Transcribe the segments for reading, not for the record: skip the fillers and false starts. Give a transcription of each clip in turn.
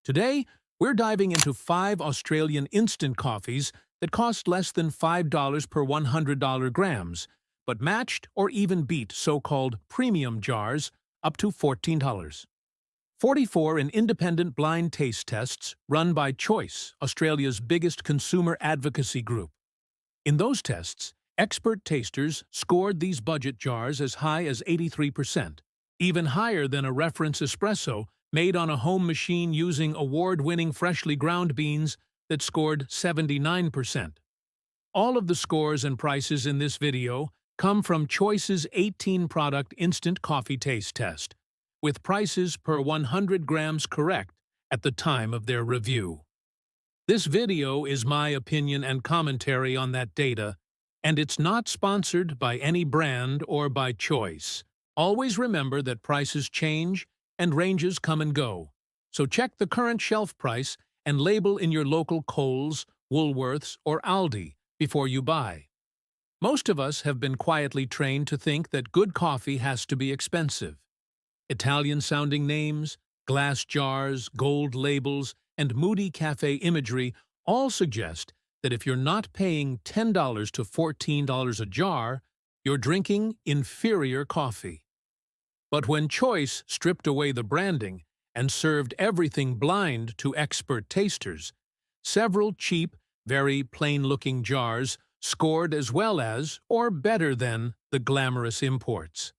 Today, we're diving into 5 Australian instant coffees that cost less than $5 per $100 grams, but matched or even beat so-called premium jars up to $14. 44 in independent blind taste tests run by Choice, Australia's biggest consumer advocacy group. In those tests, expert tasters scored these budget jars as high as 83%, even higher than a reference espresso made on a home machine using award-winning freshly ground beans that scored 79%. All of the scores and prices in this video come from Choice's 18-product instant coffee taste test, with prices per 100 grams correct at the time of their review. This video is my opinion and commentary on that data, and it's not sponsored by any brand or by Choice. Always remember that prices change and ranges come and go, so check the current shelf price and label in your local Coles, Woolworths, or Aldi before you buy. Most of us have been quietly trained to think that good coffee has to be expensive. Italian-sounding names, glass jars, gold labels, and moody cafe imagery all suggest that if you're not paying $10 to $14 a jar, you're drinking inferior coffee. But when Choice stripped away the branding and served everything blind to expert tasters, several cheap, very plain-looking jars scored as well as, or better than, the glamorous imports.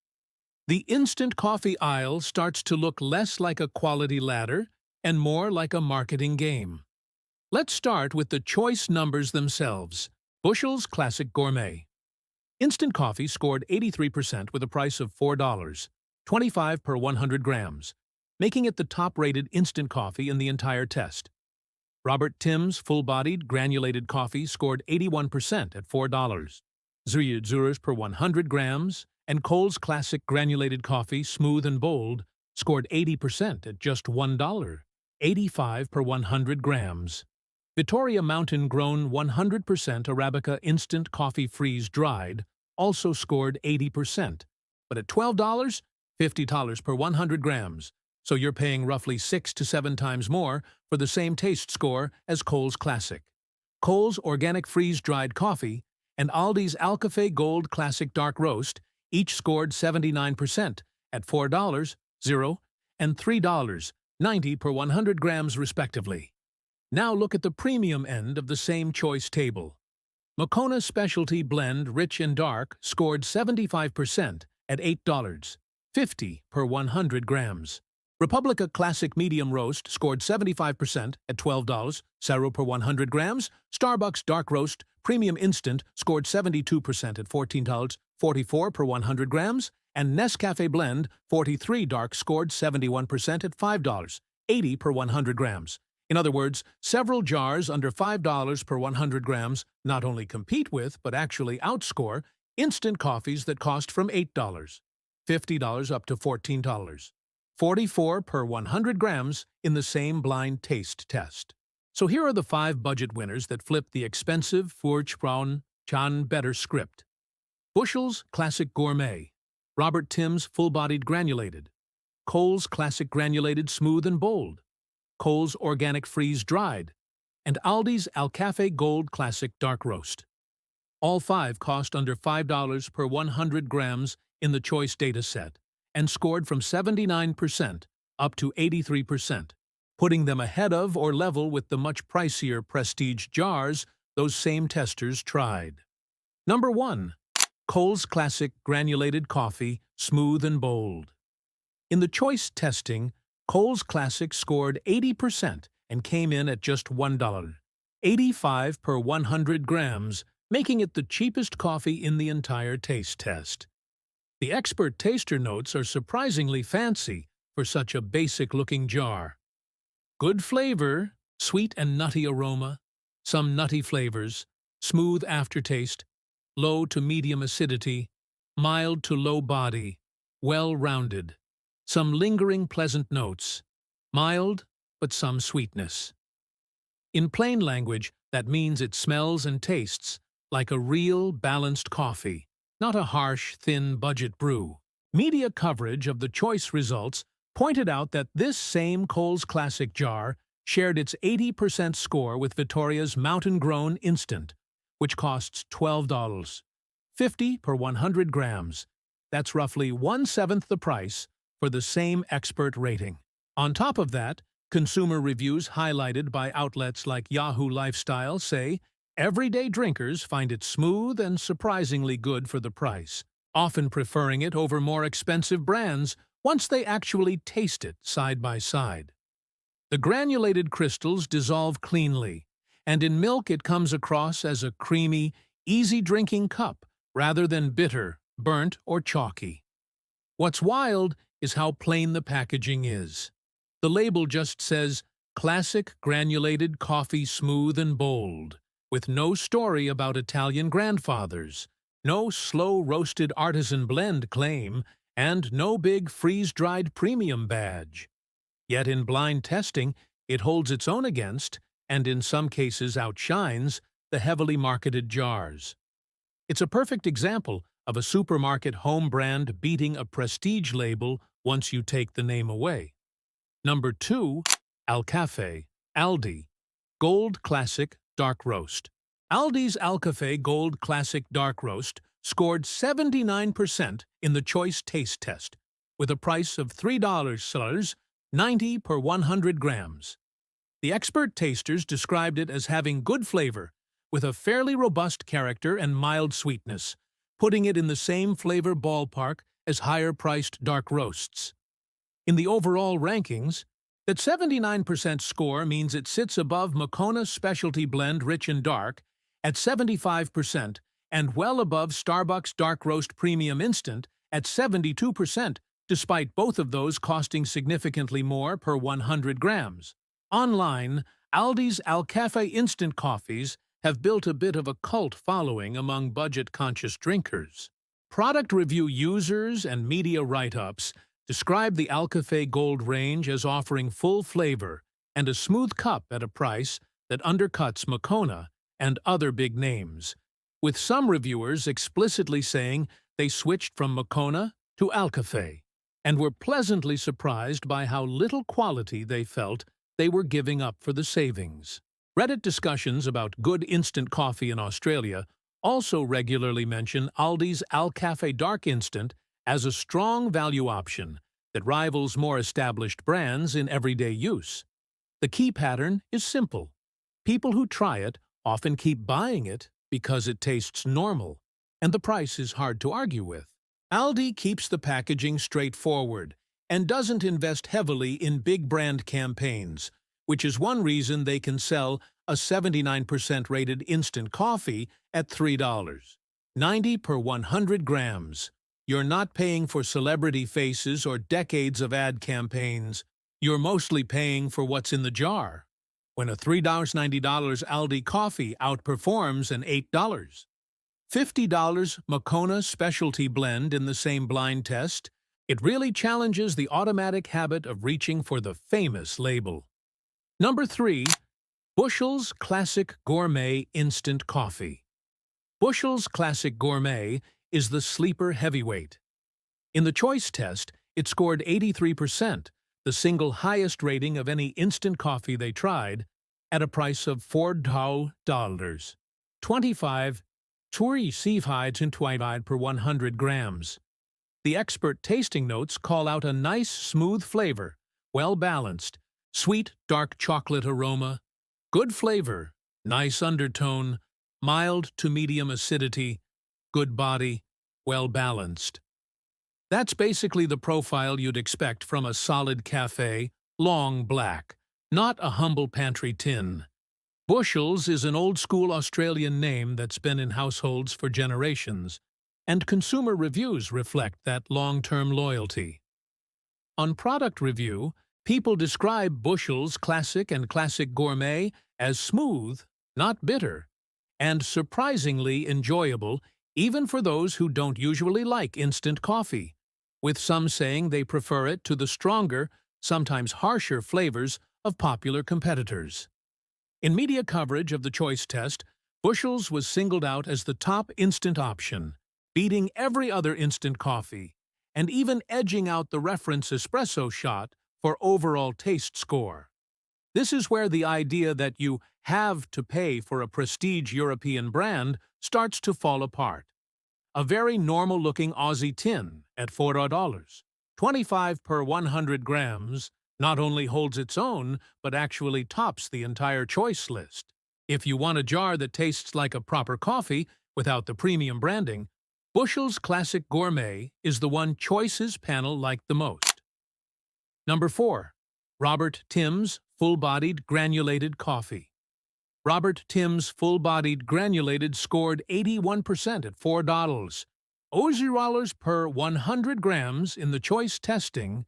The instant coffee aisle starts to look less like a quality ladder and more like a marketing game. Let's start with the Choice numbers themselves. Bushells Classic Gourmet. Instant coffee scored 83% with a price of $4.25 per 100 grams, making it the top-rated instant coffee in the entire test. Robert Tim's full-bodied granulated coffee scored 81% at $4.00 per 100 grams, and Coles Classic granulated coffee, smooth and bold, scored 80% at just $1.85 per 100 grams. Vittoria mountain-grown 100% Arabica instant coffee freeze-dried also scored 80%, but at $12, $50 per 100 grams, so you're paying roughly 6 to 7 times more for the same taste score as Coles Classic. Coles Organic Freeze-Dried Coffee and Aldi's Alcafe Gold Classic Dark Roast each scored 79% at $4.00 and $3.90 per 100 grams respectively. Now look at the premium end of the same Choice table. Moccona Specialty Blend Rich and Dark scored 75% at $8.50 per 100 grams. Republica Classic Medium Roast scored 75% at $12.00 per 100 grams. Starbucks Dark Roast Premium Instant scored 72% at $14.44 per 100 grams. And Nescafe Blend 43 Dark scored 71% at $5.80 per 100 grams. In other words, several jars under $5 per 100 grams not only compete with, but actually outscore, instant coffees that cost from $8, $50 up to $14. 44 per 100 grams in the same blind taste test. So here are the 5 budget winners that flipped the expensive Furch-Braun Chan better script. Bushells Classic Gourmet, Robert Tim's full-bodied granulated, Coles Classic granulated smooth and bold, Coles Organic freeze-dried, and Aldi's Alcafe Gold Classic Dark Roast. All 5 cost under $5 per 100 grams in the Choice data set, and scored from 79% up to 83%, putting them ahead of or level with the much pricier prestige jars those same testers tried. Number 1. Coles Classic Granulated Coffee, Smooth and Bold. In the Choice testing, Coles Classic scored 80% and came in at just $1.85 per 100 grams, making it the cheapest coffee in the entire taste test. The expert taster notes are surprisingly fancy for such a basic-looking jar. Good flavor, sweet and nutty aroma, some nutty flavors, smooth aftertaste, low to medium acidity, mild to low body, well-rounded, some lingering pleasant notes, mild but some sweetness. In plain language, that means it smells and tastes like a real, balanced coffee, not a harsh, thin budget brew. Media coverage of the Choice results pointed out that this same Coles Classic jar shared its 80% score with Vittoria's mountain-grown instant, which costs $12.50 per 100 grams. That's roughly 1/7 the price for the same expert rating. On top of that, consumer reviews highlighted by outlets like Yahoo Lifestyle say everyday drinkers find it smooth and surprisingly good for the price, often preferring it over more expensive brands once they actually taste it side by side. The granulated crystals dissolve cleanly, and in milk it comes across as a creamy, easy-drinking cup rather than bitter, burnt, or chalky. What's wild is how plain the packaging is. The label just says, "Classic granulated coffee smooth and bold," with no story about Italian grandfathers, no slow-roasted artisan blend claim, and no big freeze-dried premium badge. Yet in blind testing, it holds its own against, and in some cases outshines, the heavily marketed jars. It's a perfect example of a supermarket home brand beating a prestige label once you take the name away. Number 2, Alcafe, Aldi, Gold Classic Dark Roast. Aldi's Alcafe Gold Classic Dark Roast scored 79% in the Choice Taste Test, with a price of $3.90 per 100 grams. The expert tasters described it as having good flavor, with a fairly robust character and mild sweetness, putting it in the same flavor ballpark as higher-priced dark roasts. In the overall rankings, that 79% score means it sits above Moccona Specialty Blend Rich and Dark at 75% and well above Starbucks Dark Roast Premium Instant at 72%, despite both of those costing significantly more per 100 grams. Online, Aldi's Alcafe instant coffees have built a bit of a cult following among budget-conscious drinkers. Product review users and media write-ups describe the Alcafe Gold range as offering full flavor and a smooth cup at a price that undercuts Moccona and other big names, with some reviewers explicitly saying they switched from Moccona to Alcafe and were pleasantly surprised by how little quality they felt they were giving up for the savings. Reddit discussions about good instant coffee in Australia also regularly mention Aldi's Alcafe Dark Instant as a strong value option that rivals more established brands in everyday use. The key pattern is simple. People who try it often keep buying it because it tastes normal, and the price is hard to argue with. Aldi keeps the packaging straightforward and doesn't invest heavily in big brand campaigns, which is one reason they can sell a 79% rated instant coffee at $3.90 per 100 grams. You're not paying for celebrity faces or decades of ad campaigns. You're mostly paying for what's in the jar. When a $3.90 Aldi coffee outperforms an $8.50 Moccona Specialty Blend in the same blind test, it really challenges the automatic habit of reaching for the famous label. Number 3, Bushells Classic Gourmet Instant Coffee. Bushells Classic Gourmet is the sleeper heavyweight. In the choice test, it scored 83%, the single highest rating of any instant coffee they tried, at a price of $4.25 per 100 grams. The expert tasting notes call out a nice, smooth flavor, well-balanced, sweet, dark chocolate aroma, good flavor, nice undertone, mild to medium acidity, good body, well-balanced. That's basically the profile you'd expect from a solid cafe, long black, not a humble pantry tin. Bushells is an old-school Australian name that's been in households for generations, and consumer reviews reflect that long-term loyalty. On product review, people describe Bushells Classic and Classic Gourmet as smooth, not bitter, and surprisingly enjoyable even for those who don't usually like instant coffee, with some saying they prefer it to the stronger, sometimes harsher flavors of popular competitors. In media coverage of the choice test, Bushells was singled out as the top instant option, beating every other instant coffee, and even edging out the reference espresso shot for overall taste score. This is where the idea that you have to pay for a prestige European brand starts to fall apart. A very normal-looking Aussie tin at $4, 25 per 100 grams, not only holds its own, but actually tops the entire choice list. If you want a jar that tastes like a proper coffee without the premium branding, Bushells Classic Gourmet is the one Choice's panel liked the most. Number 4. Robert Tim's Full-Bodied Granulated Coffee. Robert Tim's Full-Bodied Granulated scored 81% at $4, $0 per 100 grams in the choice testing,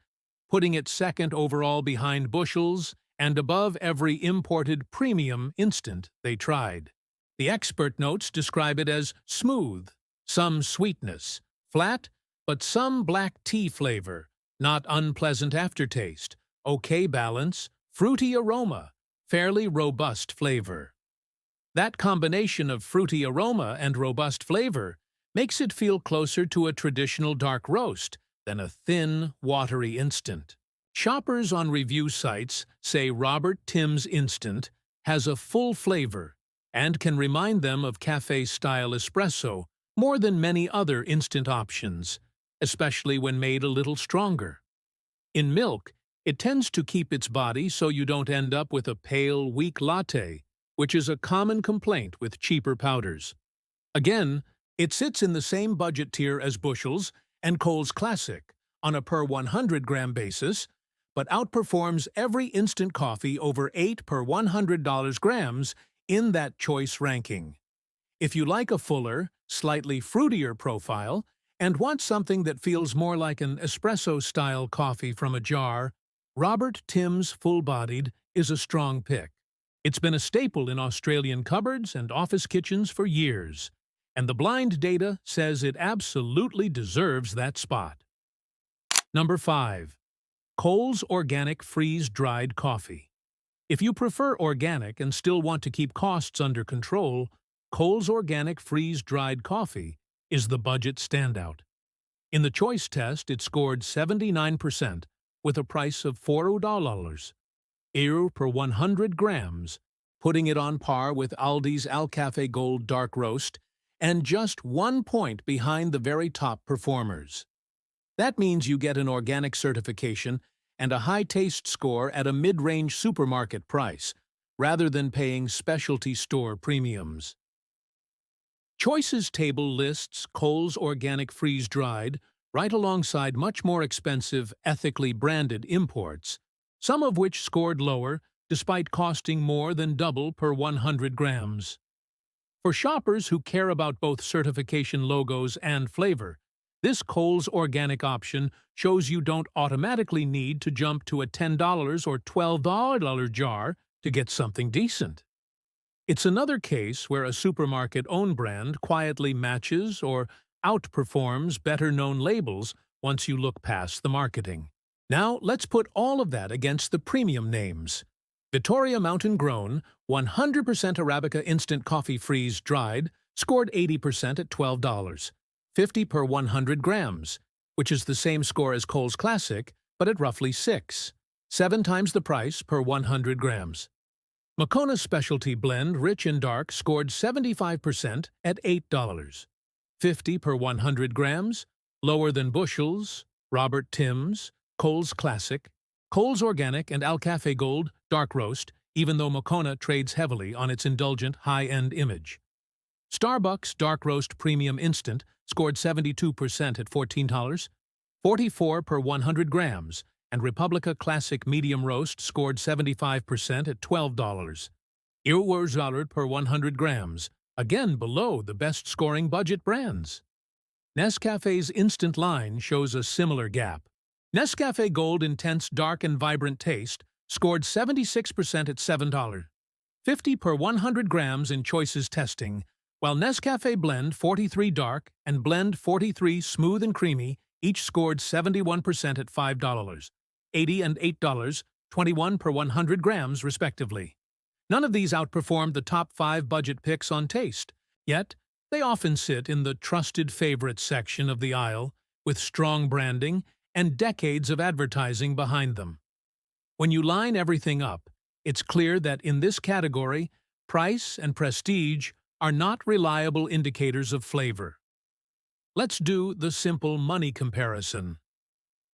putting it second overall behind Bushells and above every imported premium instant they tried. The expert notes describe it as smooth, some sweetness, flat, but some black tea flavor, not unpleasant aftertaste, okay balance, fruity aroma, fairly robust flavor. That combination of fruity aroma and robust flavor makes it feel closer to a traditional dark roast than a thin, watery instant. Shoppers on review sites say Robert Tim's Instant has a full flavor and can remind them of cafe-style espresso more than many other instant options, especially when made a little stronger. In milk, it tends to keep its body so you don't end up with a pale, weak latte, which is a common complaint with cheaper powders. Again, it sits in the same budget tier as Bushells and Cole's Classic on a per 100-gram basis, but outperforms every instant coffee over 8 per $100 grams in that choice ranking. If you like a fuller, slightly fruitier profile and want something that feels more like an espresso-style coffee from a jar, Robert Tim's Full-Bodied is a strong pick. It's been a staple in Australian cupboards and office kitchens for years, and the blind data says it absolutely deserves that spot. Number 5. Cole's Organic Freeze-Dried Coffee. If you prefer organic and still want to keep costs under control, Cole's Organic Freeze-Dried Coffee is the budget standout. In the choice test, it scored 79% with a price of $4 per 100 grams, putting it on par with Aldi's Alcafe Gold Dark Roast and just 1 point behind the very top performers. That means you get an organic certification and a high taste score at a mid-range supermarket price, rather than paying specialty store premiums. Choice's table lists Cole's Organic Freeze-Dried right alongside much more expensive, ethically branded imports, some of which scored lower despite costing more than double per 100 grams. For shoppers who care about both certification logos and flavor, this Cole's Organic option shows you don't automatically need to jump to a $10 or $12 jar to get something decent. It's another case where a supermarket own brand quietly matches or outperforms better-known labels once you look past the marketing. Now, let's put all of that against the premium names. Vittoria Mountain Grown, 100% Arabica Instant Coffee Freeze-Dried, scored 80% at $12, 50 per 100 grams, which is the same score as Cole's Classic, but at roughly 7 times the price per 100 grams. Moccona Specialty Blend Rich and Dark scored 75% at $8, 50 per 100 grams, lower than Bushells, Robert Tim's, Cole's Classic, Cole's Organic and Alcafe Gold Dark Roast, even though Moccona trades heavily on its indulgent high-end image. Starbucks Dark Roast Premium Instant scored 72% at $14, 44 per 100 grams, and Republica Classic Medium Roast scored 75% at $12, $1 per 100 grams, again below the best-scoring budget brands. Nescafe's Instant line shows a similar gap. Nescafe Gold Intense Dark and Vibrant Taste scored 76% at $7, 50 per 100 grams in Choice's testing, while Nescafe Blend 43 Dark and Blend 43 Smooth and Creamy each scored 71% at $5, 80 and $8, 21 per 100 grams respectively. None of these outperformed the top 5 budget picks on taste, yet they often sit in the trusted favorites section of the aisle with strong branding and decades of advertising behind them. When you line everything up, It's clear that in this category, price and prestige are not reliable indicators of flavor. Let's do the simple money comparison.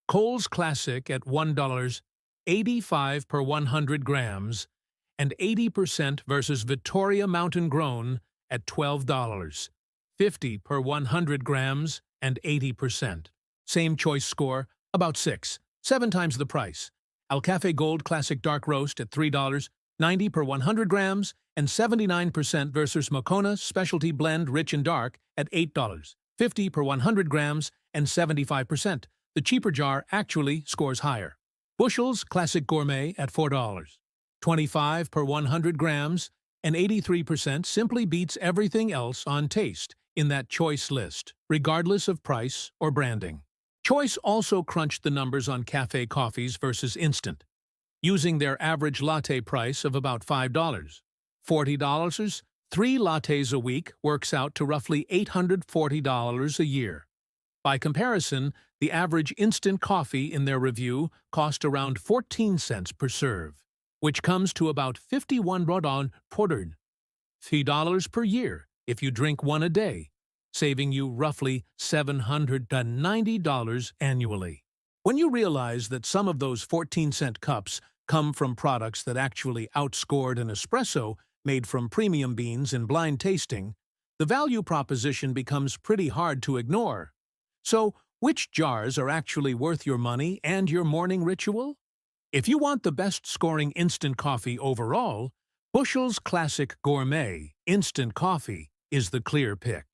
Coles Classic at $1.85 per 100 grams and 80% versus Vittoria Mountain Grown at $12.50 per 100 grams and 80%. Same choice score, about 7 times the price. Alcafe Gold Classic Dark Roast at $3.90 per 100 grams and 79% versus Moccona Specialty Blend Rich and Dark at $8.50 per 100 grams and 75%. The cheaper jar actually scores higher. Bushells Classic Gourmet at $4.25 per 100 grams and 83% simply beats everything else on taste in that choice list, regardless of price or branding. Choice also crunched the numbers on cafe coffees versus instant, using their average latte price of about $5. $40, 3 lattes a week works out to roughly $840 a year. By comparison, the average instant coffee in their review cost around 14 cents per serve, which comes to about 51 rodon portered, $3 per year if you drink one a day, saving you roughly $790 annually. When you realize that some of those 14-cent cups come from products that actually outscored an espresso made from premium beans in blind tasting, the value proposition becomes pretty hard to ignore. So, which jars are actually worth your money and your morning ritual? If you want the best-scoring instant coffee overall, Bushells Classic Gourmet Instant Coffee is the clear pick.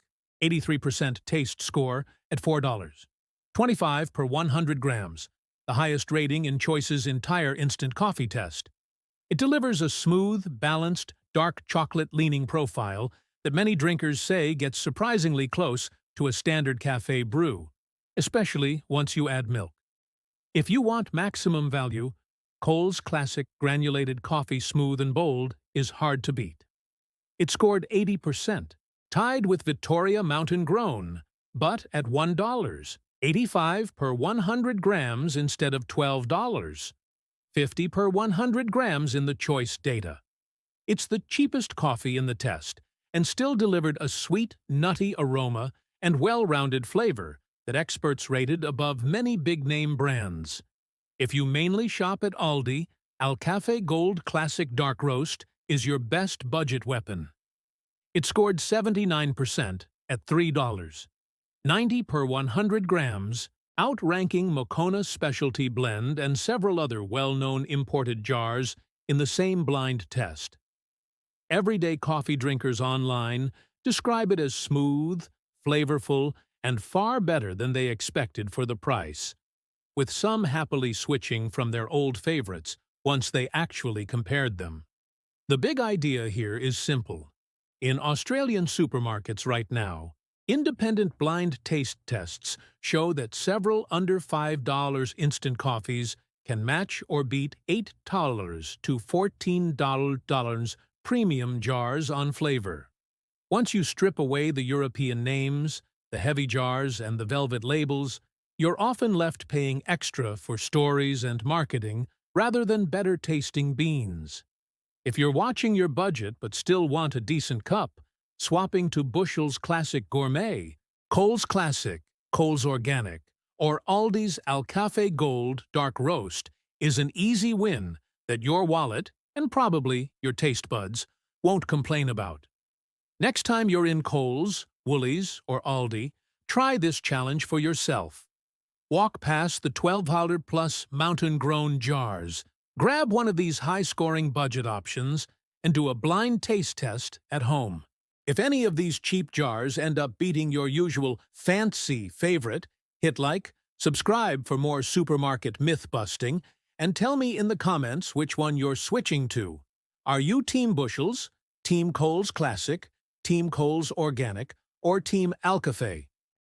83% taste score at $4.25 per 100 grams, the highest rating in Choice's entire instant coffee test. It delivers a smooth, balanced, dark chocolate-leaning profile that many drinkers say gets surprisingly close to a standard cafe brew, especially once you add milk. If you want maximum value, Coles Classic Granulated Coffee Smooth and Bold is hard to beat. It scored 80%, tied with Vittoria Mountain Grown, but at $1.85 per 100 grams instead of $12.50 per 100 grams in the choice data. It's the cheapest coffee in the test, and still delivered a sweet, nutty aroma and well-rounded flavor that experts rated above many big-name brands. If you mainly shop at Aldi, Alcafe Gold Classic Dark Roast is your best budget weapon. It scored 79% at $3.90 per 100 grams, outranking Moccona Specialty Blend and several other well-known imported jars in the same blind test. Everyday coffee drinkers online describe it as smooth, flavorful, and far better than they expected for the price, with some happily switching from their old favorites once they actually compared them. The big idea here is simple. In Australian supermarkets right now, independent blind taste tests show that several under $5 instant coffees can match or beat $8 to $14 premium jars on flavor. Once you strip away the European names, the heavy jars, and the velvet labels, you're often left paying extra for stories and marketing rather than better-tasting beans. If you're watching your budget but still want a decent cup, swapping to Bushells Classic Gourmet, Coles Classic, Coles Organic, or Aldi's Alcafe Gold Dark Roast is an easy win that your wallet, and probably your taste buds, won't complain about. Next time you're in Coles, Woolies, or Aldi, try this challenge for yourself. Walk past the $12 mountain-grown jars, grab one of these high-scoring budget options, and do a blind taste test at home. If any of these cheap jars end up beating your usual fancy favorite, hit like, subscribe for more supermarket myth-busting, and tell me in the comments which one you're switching to. Are you Team Bushells, Team Coles Classic, Team Coles Organic, or Team Alcafe?